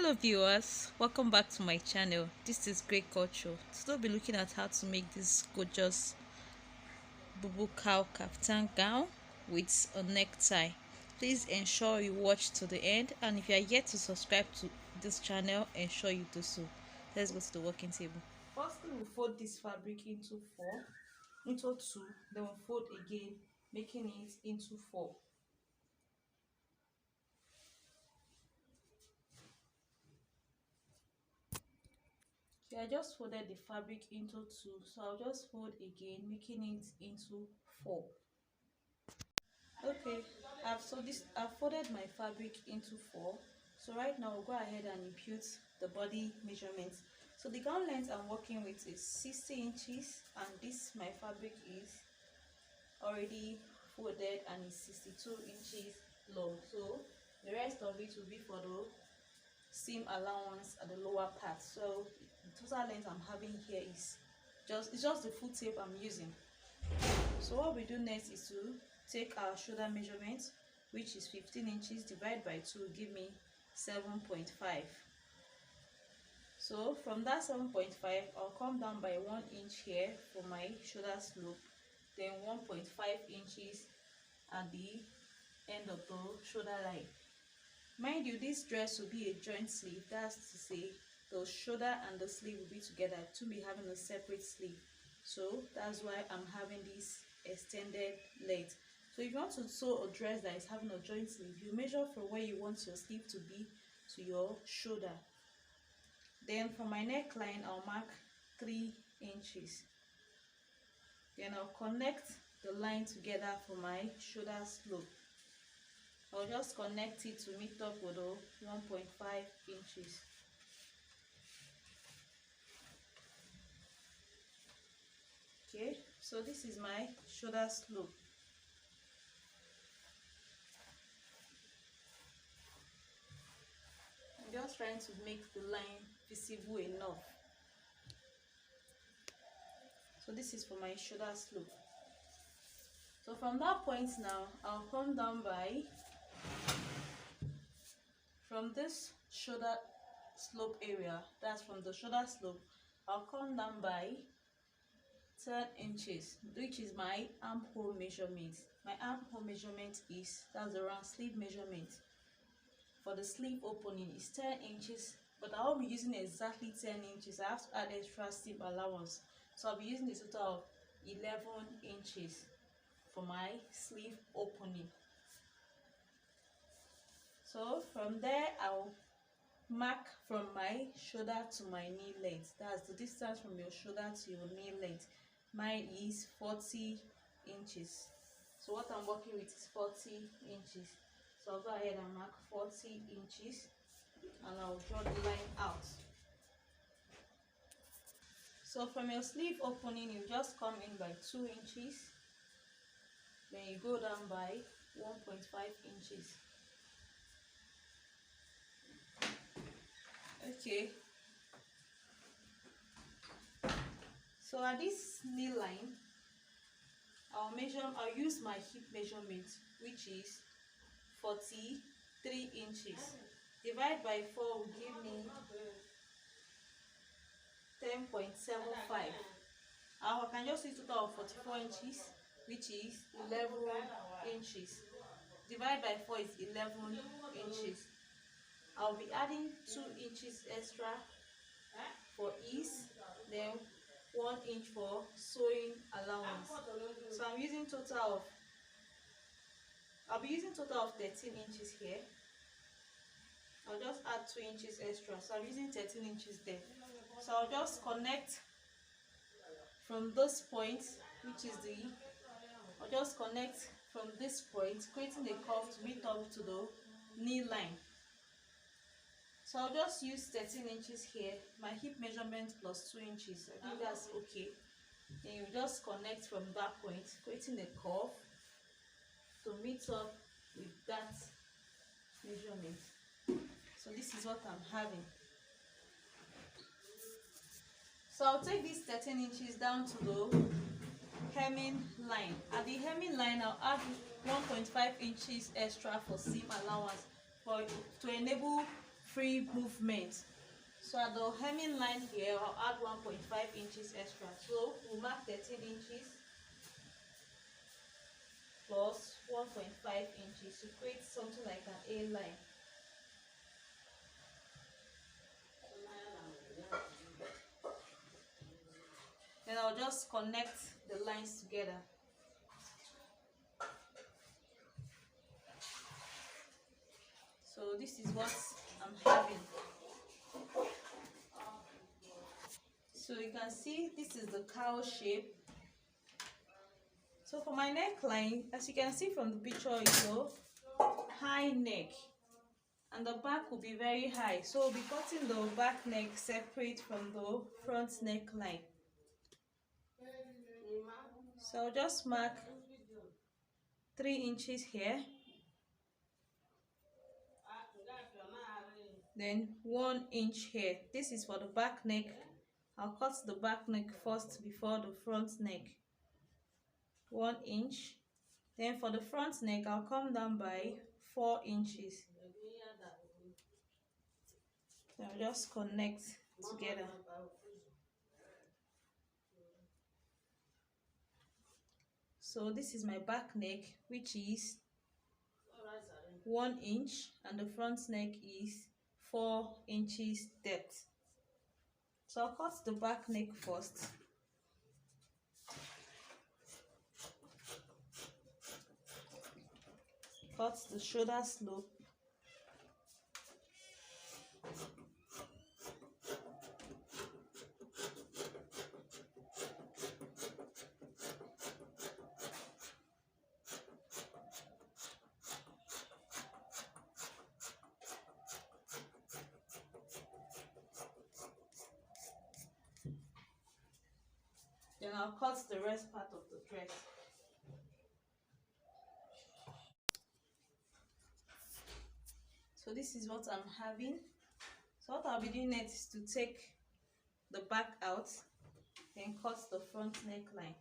Hello viewers, welcome back to my channel. This is Great Culture. Today we'll be looking at how to make this gorgeous Bubu cow kaftan gown with a necktie. Please ensure you watch to the end, and if you are yet to subscribe to this channel, ensure you do so. Let's go to the working table. Firstly, we'll fold this fabric into two, then we'll fold again, making it into four. Okay, I just folded the fabric into two, so I'll just fold again, making it into four. Okay, I've folded my fabric into four. So right now, I'll go ahead and impute the body measurements. So the gown length I'm working with is 60 inches, and this my fabric is already folded and is 62 inches long. So the rest of it will be for the seam allowance at the lower part. So the total length I'm having here is just the full tape I'm using. So what we do next is to take our shoulder measurement, which is 15 inches, divide by 2, give me 7.5. So from that 7.5, I'll come down by 1 inch here for my shoulder slope, then 1.5 inches at the end of the shoulder line. Mind you, this dress will be a joint sleeve. That's to say the shoulder and the sleeve will be together, to be having a separate sleeve. So that's why I'm having this extended length. So if you want to sew a dress that is having a joint sleeve, you measure from where you want your sleeve to be to your shoulder. Then for my neckline, I'll mark 3 inches. Then I'll connect the line together for my shoulder slope. I'll just connect it to meet up with 1.5 inches. Okay, so this is my shoulder slope. I'm just trying to make the line visible enough. So this is for my shoulder slope. So from that point now, I'll come down from this shoulder slope area, that's from the shoulder slope, I'll come down by 10 inches, which is my armhole measurement. My armhole measurement that's the round sleeve measurement. For the sleeve opening is 10 inches, but I won't be using exactly 10 inches. I have to add extra seam allowance. So I'll be using a total of 11 inches for my sleeve opening. So from there, I'll mark from my shoulder to my knee length. That's the distance from your shoulder to your knee length. Mine is 40 inches. So what I'm working with is 40 inches. So I'll go ahead and mark 40 inches, and I'll draw the line out. So from your sleeve opening, you just come in by 2 inches, then you go down by 1.5 inches. Okay, so at this knee line, I'll use my hip measurement, which is 43 inches. Divide by 4 will give me 10.75. I can just use a total of 44 inches, which is 11 inches. Divide by 4 is 11 inches. I'll be adding 2 inches extra for ease, then 1 inch for sewing allowance. So I'll be using total of 13 inches here. I'll just add 2 inches extra, so I'm using 13 inches there. So I'll just connect from this point, I'll just connect from this point, creating a curve to meet up to the knee line. So I'll just use 13 inches here, my hip measurement plus 2 inches. I think that's okay. Then you just connect from that point, creating a curve to meet up with that measurement. So this is what I'm having. So I'll take this 13 inches down to the hemming line. At the hemming line, I'll add 1.5 inches extra for seam allowance to enable free movement. So at the hemming line here, I'll add 1.5 inches extra. So we'll mark 13 inches plus 1.5 inches to create something like an A line. Then I'll just connect the lines together. So this is what I'm having. So you can see this is the cowl shape. So for my neckline, as you can see from the picture, it's a high neck and the back will be very high. So we'll be cutting the back neck separate from the front neckline. So I'll just mark 3 inches here, then 1 inch here. This is for the back neck. I'll cut the back neck first before the front neck. 1 inch. Then for the front neck, I'll come down by 4 inches. So I'll just connect together. So this is my back neck, which is 1 inch, and the front neck is 4 inches depth. So I'll cut the back neck first. Cut the shoulder slope. Then I'll cut the rest part of the dress. So this is what I'm having. So what I'll be doing next is to take the back out, then cut the front neckline.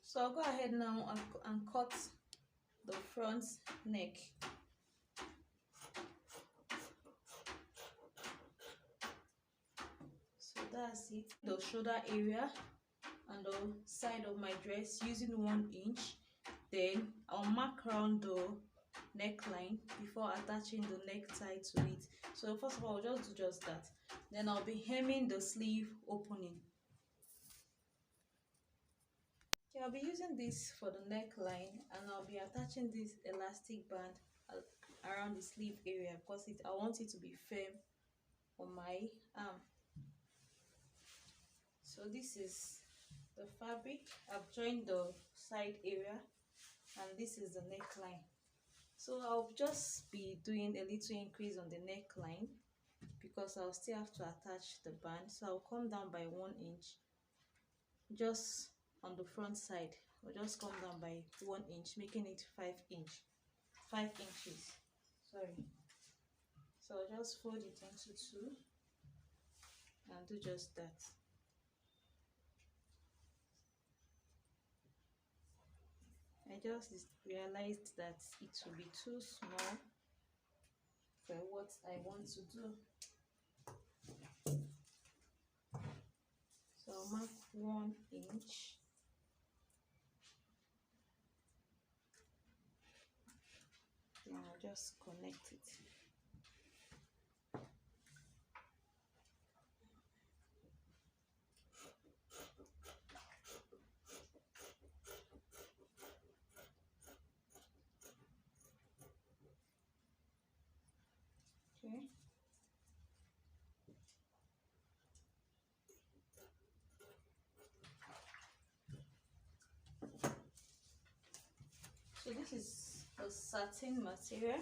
So I'll go ahead now and cut the front neck. So that's it. The shoulder area and the side of my dress using 1 inch. Then I'll mark around the neckline before attaching the necktie to it. So first of all, I'll just do just that. Then I'll be hemming the sleeve opening. Okay, I'll be using this for the neckline, and I'll be attaching this elastic band around the sleeve area because I want it to be firm on my arm. So this is the fabric. I've joined the side area, and this is the neckline. So I'll just be doing a little increase on the neckline because I'll still have to attach the band. So I'll come down by 1 inch just on the front side. I'll just come down by 1 inch, making it 5 inches. Sorry. So I'll just fold it into 2 and do just that. I just realized that it will be too small for what I want to do. So I'll mark 1 inch. Then I'll just connect it. Okay. So this is a satin material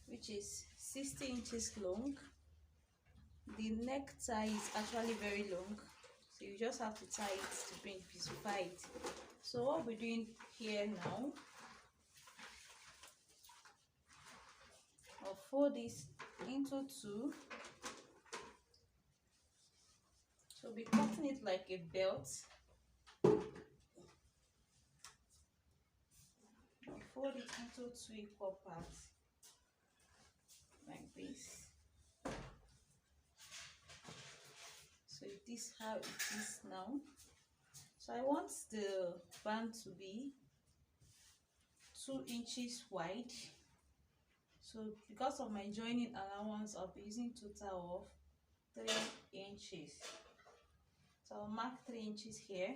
which is 60 inches long. The necktie is actually very long, so you just have to tie it to bring beautify it. So what we're doing here now, I'll fold this into 2. So be cutting it like a belt. Fold it into 2 equal parts like this. So this is how it is now. So I want the band to be 2 inches wide. So because of my joining allowance, I'll be using total of 3 inches. So I'll mark 3 inches here.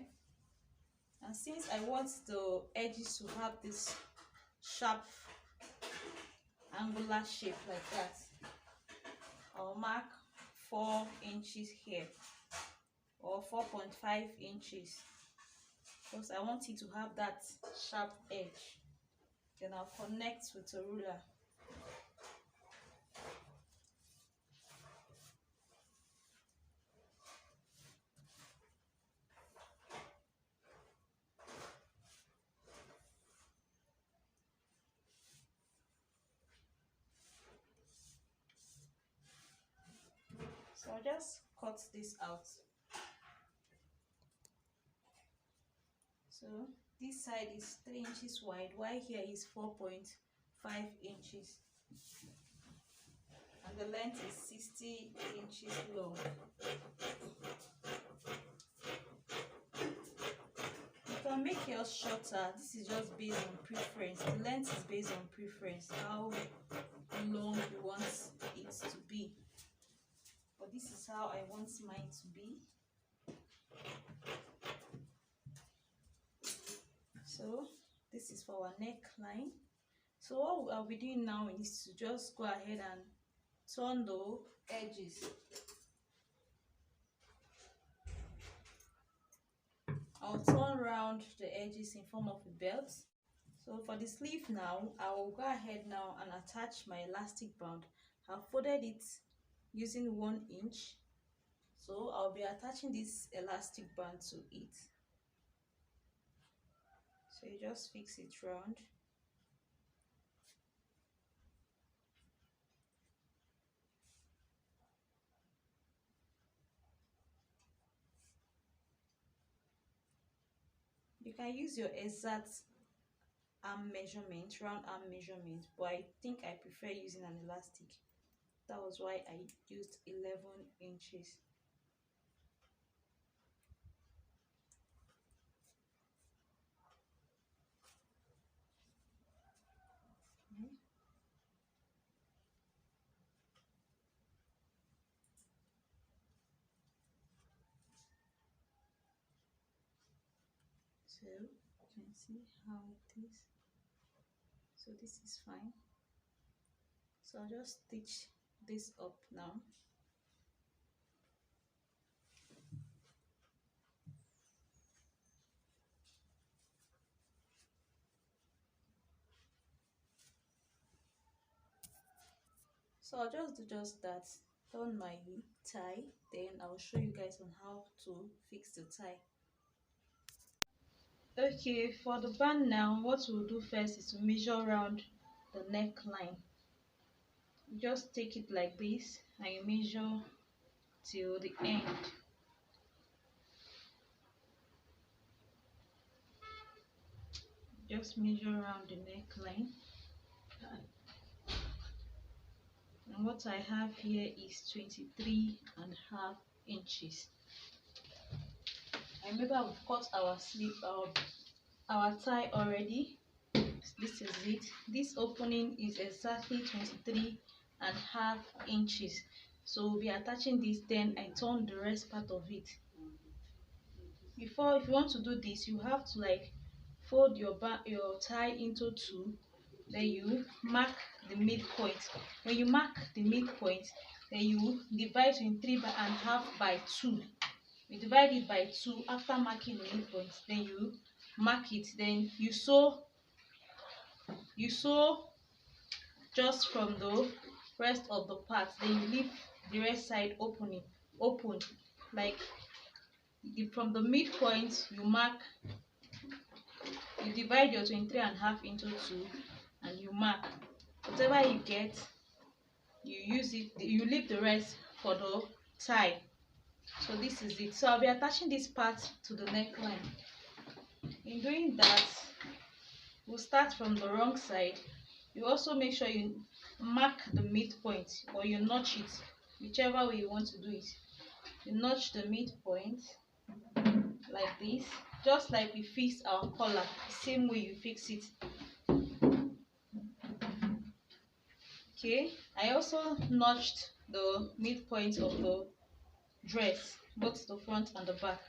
And since I want the edges to have this sharp angular shape like that, I'll mark 4 inches here, or 4.5 inches, because I want it to have that sharp edge. Then I'll connect with a ruler. So I'll just cut this out. So this side is 3 inches wide, while here is 4.5 inches. And the length is 60 inches long. You can make yours shorter. This is just based on preference. The length is based on preference, how long you want it to be. But this is how I want mine to be. So this is for our neckline. So what I'll be doing now is to just go ahead and turn the edges. I'll turn around the edges in form of a belt. So for the sleeve now, I will go ahead now and attach my elastic band. I've folded it using 1 inch. So I'll be attaching this elastic band to it. So you just fix it round. You can use your exact arm measurement, round arm measurement, but I think I prefer using an elastic. That was why I used 11 inches. So you can see how it is. So this is fine. So I'll just stitch this up now. So I'll just do just that, turn my tie, then I'll show you guys on how to fix the tie. Okay, for the band now, what we'll do first is to measure around the neckline. You just take it like this and you measure till the end. Just measure around the neckline. And what I have here is 23.5 inches. I remember we've cut our sleeve, our tie already. This is it. This opening is exactly 23.5 inches. So we'll be attaching this, then I turn the rest part of it. If you want to do this, you have to like fold your tie into 2. Then you mark the midpoint. When you mark the midpoint, then you divide 23.5 by 2. You divide it by 2 after marking the midpoint. Then you mark it. Then you sew just from the rest of the part. Then you leave the rest side open. Like from the midpoint, you divide your 23.5 into 2 and you mark. Whatever you get, you use it, you leave the rest for the tie. So this is it. So I'll be attaching this part to the neckline. In doing that, we'll start from the wrong side. You also make sure you mark the midpoint, or you notch it, whichever way you want to do it. You notch the midpoint like this, just like we fix our collar, the same way you fix it. Okay, I also notched the midpoint of the dress, both the front and the back.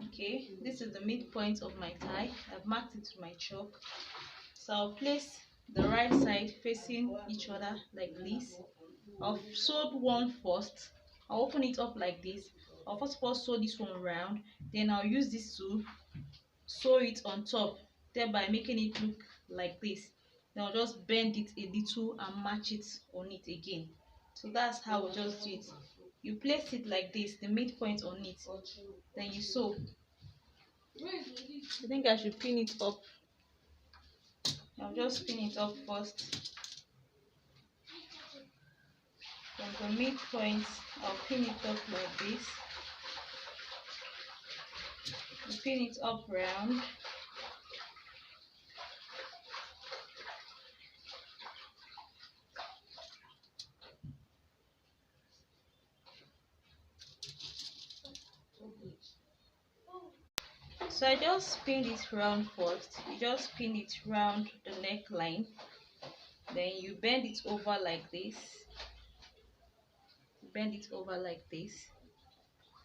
Okay, this is the midpoint of my tie. I've marked it with my chalk. So I'll place the right side facing each other like this. I've sewed one first. I'll open it up like this. I'll first of all sew this one round, then I'll use this to sew it on top, thereby making it look like this. Then I'll just bend it a little and match it on it again. So that's how we just do it. You place it like this, the midpoint on it, then you sew. I think I should pin it up. I'll just pin it up first. From the midpoint, I'll pin it up like this. You pin it up round. So I just pinned it round first. You just pin it round the neckline. Then you bend it over like this. Bend it over like this.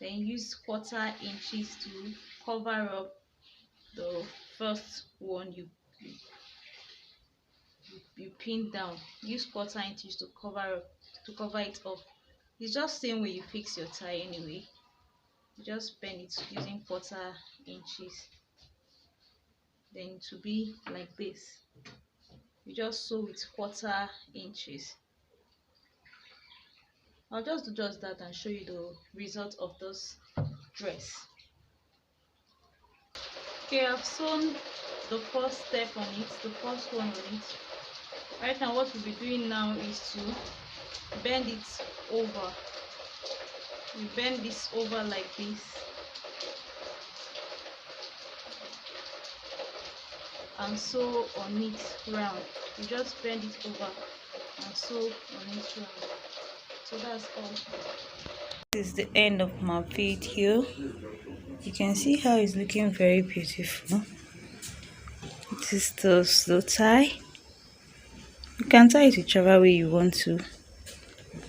Then use 1/4 inches to cover up the first one you pin down. Use 1/4 inches to cover it up. It's just the same way you fix your tie anyway. You just bend it using 1/4 inches. Then to be like this. You just sew with 1/4 inches. I'll just do just that and show you the result of this dress. Okay, I've sewn the first step on it, the first one on it. Right now what we'll be doing now is to bend it over. We bend this over like this and sew on it round. You just bend it over and sew on it round. So that's all. This is the end of my video. You can see how it's looking very beautiful. This is the tie. You can tie it whichever way you want to.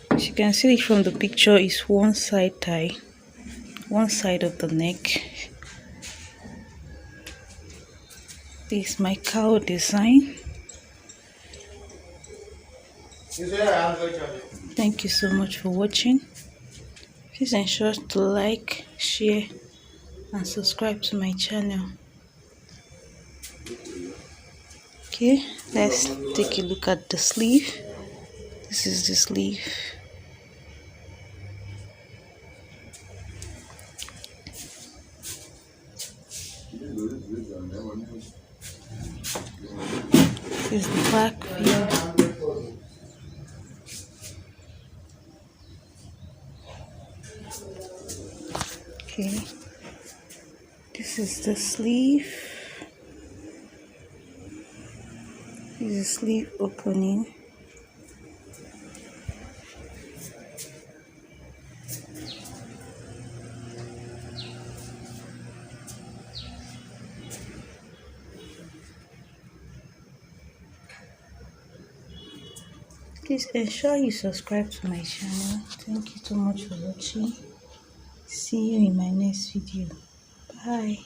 As you can see it from the picture, it's one side tie, one side of the neck. This is my cowl design. Thank you so much for watching. Please ensure to like, share and subscribe to my channel. Okay, let's take a look at the sleeve. This is the sleeve. This is the back view. Okay, this is the sleeve. This is the sleeve opening. Please ensure you subscribe to my channel. Thank you so much for watching. See you in my next video. Bye.